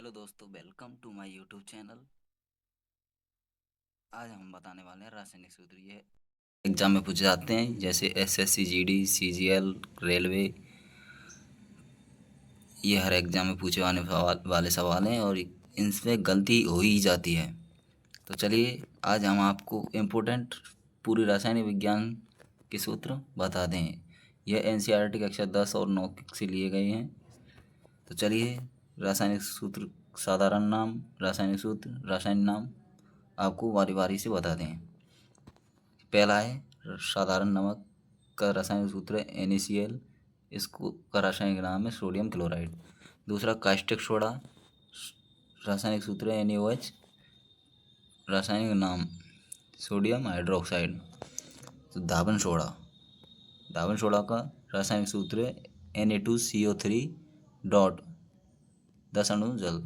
Hello दोस्तों, welcome to my YouTube channel. आज हम बताने वाले हैं रासायनिक सूत्र। ये एग्जाम में पूछे जाते हैं, जैसे एसएससी, जीडी, सीजीएल, रेलवे। ये हर एग्जाम में पूछे वाले सवाल हैं और इनमें गलती हो ही जाती है। तो चलिए आज हम आपको इम्पोर्टेंट पूरी रासायनिक विज्ञान के सूत्र बता दें। यह एनसीईआरटी कक्षा 10 और 9 से लिए गए हैं। तो चलिए, रासायनिक सूत्र, साधारण नाम, रासायनिक सूत्र, रासायनिक नाम आपको बारी बारी से बता दें। पहला है साधारण नमक का रासायनिक सूत्र है NaCl। इसको का रासायनिक नाम है सोडियम क्लोराइड। दूसरा कास्टिक सोडा, रासायनिक सूत्र है NaOH। रासायनिक नाम सोडियम हाइड्रोक्साइड। तो धावन सोडा का रासायनिक सूत्र है Na2CO3 डॉट 10 अणु जल।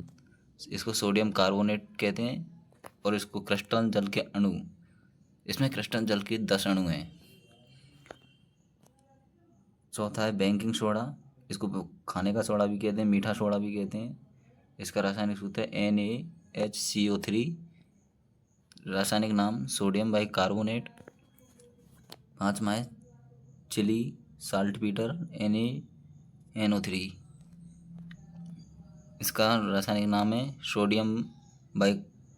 इसको सोडियम कार्बोनेट कहते हैं और इसको क्रिस्टल जल के अणु, इसमें क्रिस्टल जल के 10 अणु हैं। चौथा है बेकिंग सोडा। इसको खाने का सोडा भी कहते हैं, मीठा सोडा भी कहते हैं। इसका रासायनिक सूत्र है NaHCO3। रासायनिक नाम सोडियम बाई कार्बोनेट। पाँचवा है चिली साल्ट पीटर NaNO3। इसका रासायनिक नाम है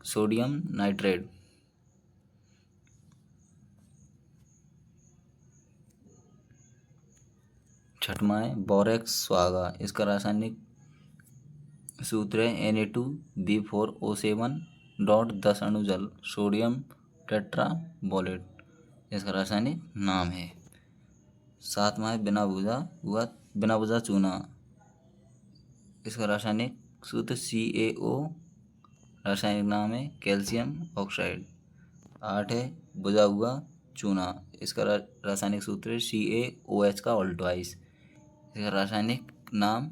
सोडियम नाइट्रेट। छठवां है बोरेक्स स्वागा। इसका रासायनिक सूत्र है Na2B4O7 डॉट 10 अणु जल सोडियम टेट्राबोलेट। इसका रासायनिक नाम है। सातवां है बिना बुझा चूना। इसका रासायनिक सूत्र CaO। रासायनिक नाम है कैल्शियम ऑक्साइड। आठ है बुझा हुआ चूना। इसका रासायनिक सूत्र है CaOH का ऑल्टवाइस। इसका रासायनिक नाम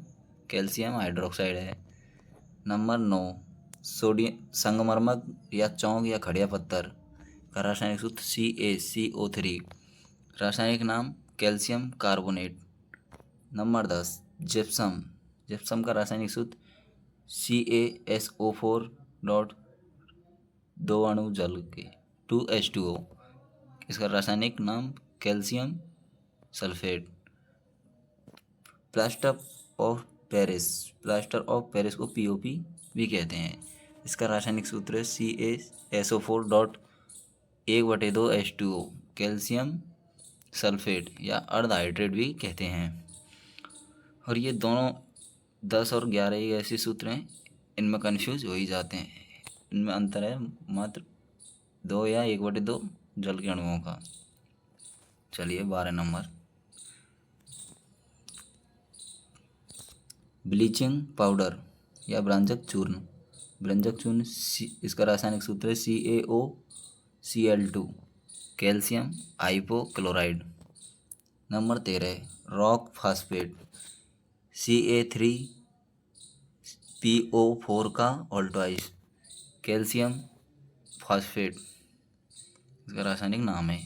कैल्शियम हाइड्रोक्साइड है। नंबर 9 सोडियम संगमरमर या चौंक या खड़िया पत्थर का रासायनिक सूत्र CaCO3। रासायनिक नाम कैल्शियम कार्बोनेट। नंबर 10 जिप्सम का रासायनिक सूत्र CaSO4 डॉट 2 अणु जल के 2H2O। इसका रासायनिक नाम calcium sulphate. Plaster of Paris को POP भी कहते हैं। इसका रासायनिक सूत्र है CaSO4 dot 1/2H2O। Calcium sulphate या अर्ध हाइड्रेट भी कहते हैं। और ये दोनों 10 और 11 ये ऐसे सूत्र हैं, इनमें कन्फ्यूज हो ही जाते हैं। इनमें अंतर है मात्र 2 या 1/2 जल के अणुओं का। चलिए 12 नंबर ब्लीचिंग पाउडर या भ्रंजक चूर्ण। इसका रासायनिक सूत्र है CaOCl2 calcium hypochloride. Number 13 rock phosphate Ca3PO4 का ऑल्टवाइस कैल्शियम फास्फेट। इसका रासायनिक नाम है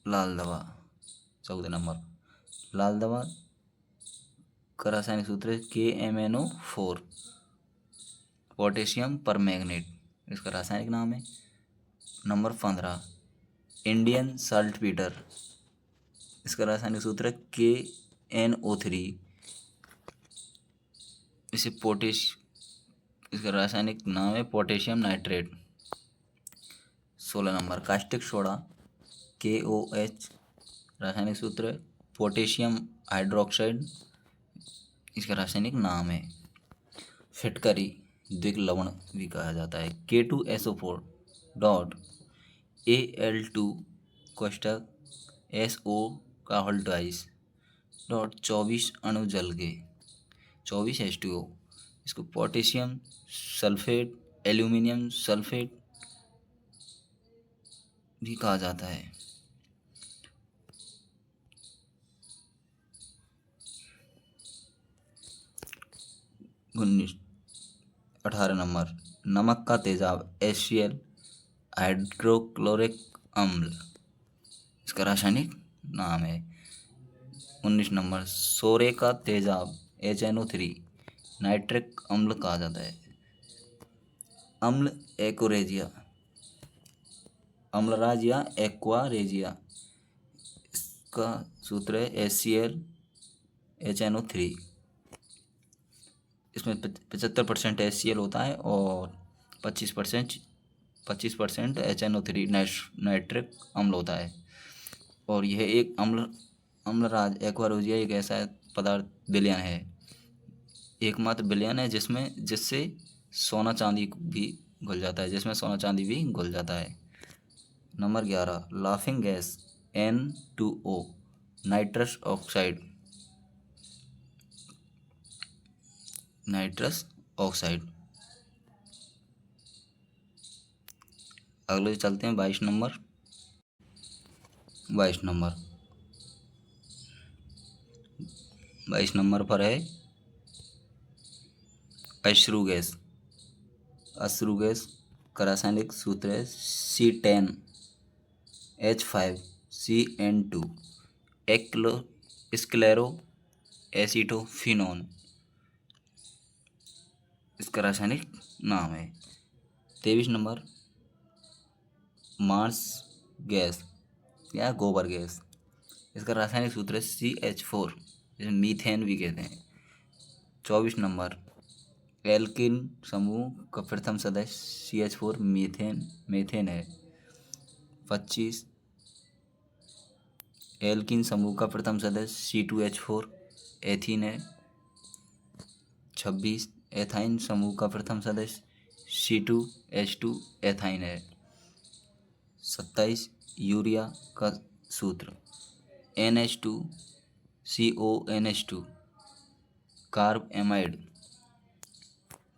लाल दवा। 14 नंबर लाल दवा का रासायनिक सूत्र है KMnO4 पोटेशियम परमैंगनेट। इसका रासायनिक नाम है। Number 15 Indian salt Peter. इसका रासायनिक सूत्र है KNO3। इसका रासायनिक नाम है potassium nitrate. 16 number caustic soda KOH। रासायनिक सूत्र है पोटेशियम हाइड्रोक्साइड। इसका रासायनिक नाम है फिटकरी द्विक लवण भी कहा जाता है K2SO4 डॉट Al2 कोष्टक SO का होल ट्वाइस डॉट 24 अणु जल के 24H2O। इसको पोटेशियम सल्फेट एल्यूमिनियम सल्फेट भी कहा जाता है। उन्नीस 18 नंबर नमक का तेजाब HCl हाइड्रोक्लोरिक अम्ल। इसका रासायनिक नाम है। 19 नंबर सोरे का तेजाब HNO3 नाइट्रिक अम्ल कहा जाता है। अम्ल एकोरेजिया, अम्लराज या एक्वारेजिया, इसका सूत्र है HCl इसमें 75% HCl होता है और 25% HNO3 नाइट्रिक अम्ल होता है। और यह एक अम्लराज एक्वारेजिया एक ऐसा पदार्थ विलयन है, एकमात्र विलयन है जिससे सोना चांदी भी घुल जाता है। Number 11, laughing gas N2O, nitrous oxide. अगले चलते हैं 22 नंबर। 22 नंबर पर है अश्रु गैस। अश्रु गैस का रासायनिक सूत्र है C10H5CN2, स्क्लेरो एसिटोफिनोन, इसका रासायनिक नाम है। 23 नंबर, मार्स गैस या गोबर गैस, इसका रासायनिक सूत्र है CH4, जिसे मीथेन भी कहते हैं। 24 नंबर, एल्किन समूह का प्रथम सदस्य CH4 मीथेन है। 25, एल्किन समूह का प्रथम सदस्य C2H4 एथीन है। 26, एथाइन समूह का प्रथम सदस्य C2H2 एथाइन है। 27, यूरिया का सूत्र NH2CONH2 कार्ब एमाइड।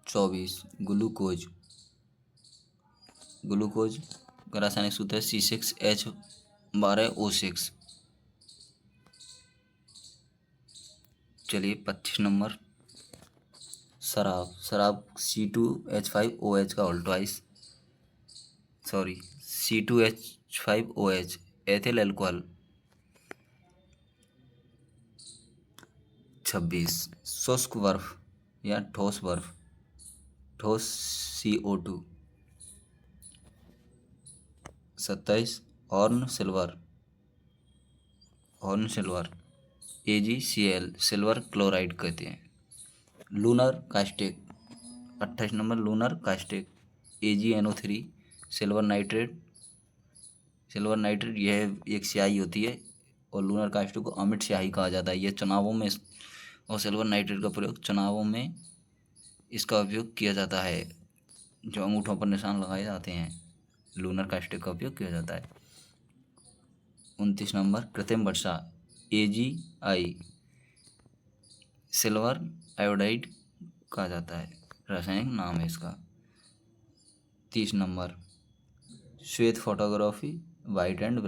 24, ग्लूकोज का रासायनिक सूत्र है C6H12O6। चलिए 25 नंबर, शराब C2H5OH एथिल अल्कोहल। 26, शुष्क बर्फ या ठोस CO2। 27, horn silver AgCl silver chloride कहते हैं। Lunar caustic. 28 number, lunar caustic AgNO3 silver nitrate. यह एक स्याही होती है और लूनर कास्टिक को अमिट स्याही कहा जाता है। यह चुनावों में और सिल्वर नाइट्रेट का प्रयोग चुनावों में इसका उपयोग किया जाता है। जो अंगूठों पर निशान लगाए जाते हैं, लूनर कास्टिक का उपयोग किया जाता है। 29 नंबर, कृत्रिम वर्षा AgI सिल्वर आयोडाइड कहा जाता है, रासायनिक नाम है इसका। 30 नंबर, श्वेत photography black and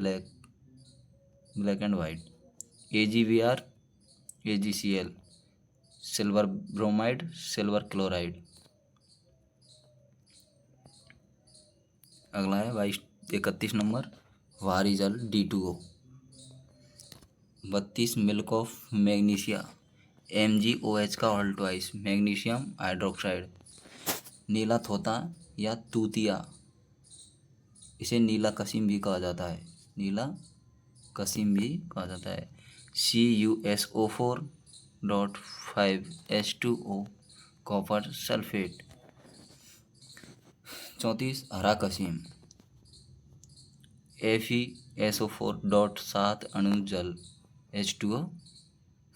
white AgBr AgCl silver bromide silver chloride. अगला है 31 नंबर, भारी जल D2O। 32, milk of magnesia MgOH का होल ट्वाइस मैग्नीशियम हाइड्रोक्साइड। नीला थोता या तूतिया, इसे नीला कसिम भी कहा जाता है। CuSO4.5H2O copper sulphate. 34, हरा कसिम FeSO4.7 अणु जल H2O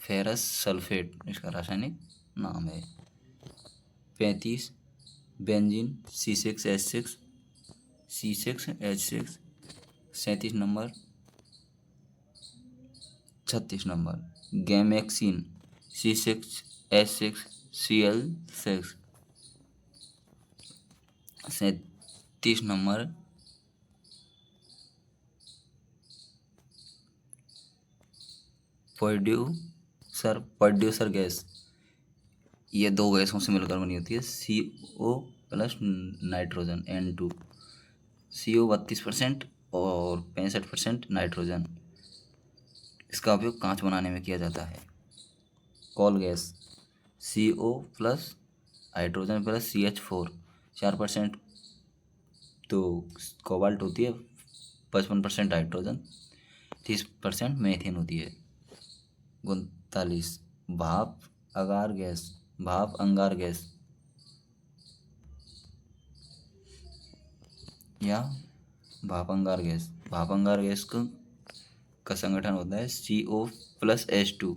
फेरस सल्फेट, इसका रासायनिक नाम है। 35, benzene C6H6 37 number. 36 number, gammexane C6H6Cl6। 37 number, producer gas, ये दो गैसों से मिलकर बनी होती है CO plus nitrogen N2। CO 32% और 65% नाइट्रोजन। इसका उपयोग कांच बनाने में किया जाता है। Coal gas CO plus hydrogen plus CH4 4%, तो कोबाल्ट होती है 55% हाइड्रोजन, 30% मीथेन होती है। 39 भाप अगार गैस, भाप अंगार गैस या भाप अंगार गैस, भाप अंगार गैस का संगठन होता है CO प्लस H2,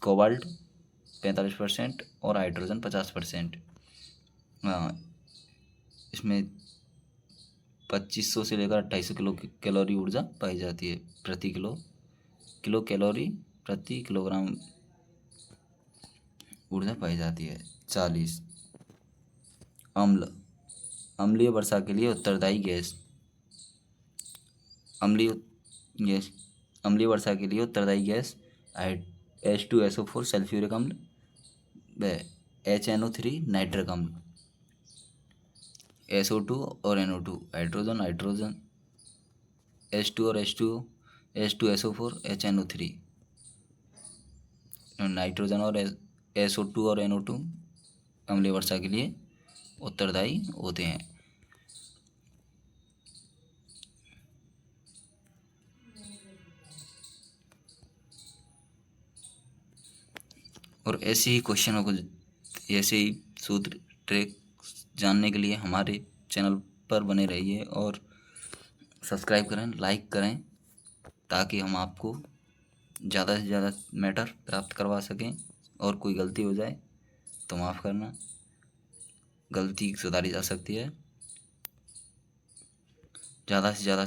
कोबाल्ट 45% और हाइड्रोजन 50%। हाँ, इसमें 2500 से लेकर 2800 किलो कैलोरी ऊर्जा पाई जाती है प्रति किलो कैलोरी प्रति किलोग्राम ऊर्जा पाई जाती है। 40 अम्ल, अम्लीय वर्षा के लिए उत्तरदायी गैस, अम्लीय गैस, अम्लीय वर्षा के लिए उत्तरदायी गैस H2SO4 सल्फ्यूरिक अम्ल व HNO3 नाइट्रिक अम्ल, SO2 और NO2 हाइड्रोजन हाइड्रोजन, H2 और H2O, H2SO4 HNO3 नाइट्रोजन और SO2 और NO2 अम्लीय वर्षा के लिए उत्तरदायी होते हैं। और ऐसे ही क्वेश्चनों को, ऐसे ही सूत्र ट्रिक जानने के लिए हमारे चैनल पर बने रहिए और सब्सक्राइब करें, लाइक करें, ताकि हम आपको ज़्यादा से ज़्यादा मैटर प्राप्त करवा सकें। और कोई गलती हो जाए तो माफ़ करना, गलती सुधारी जा सकती है। ज़्यादा से ज़्यादा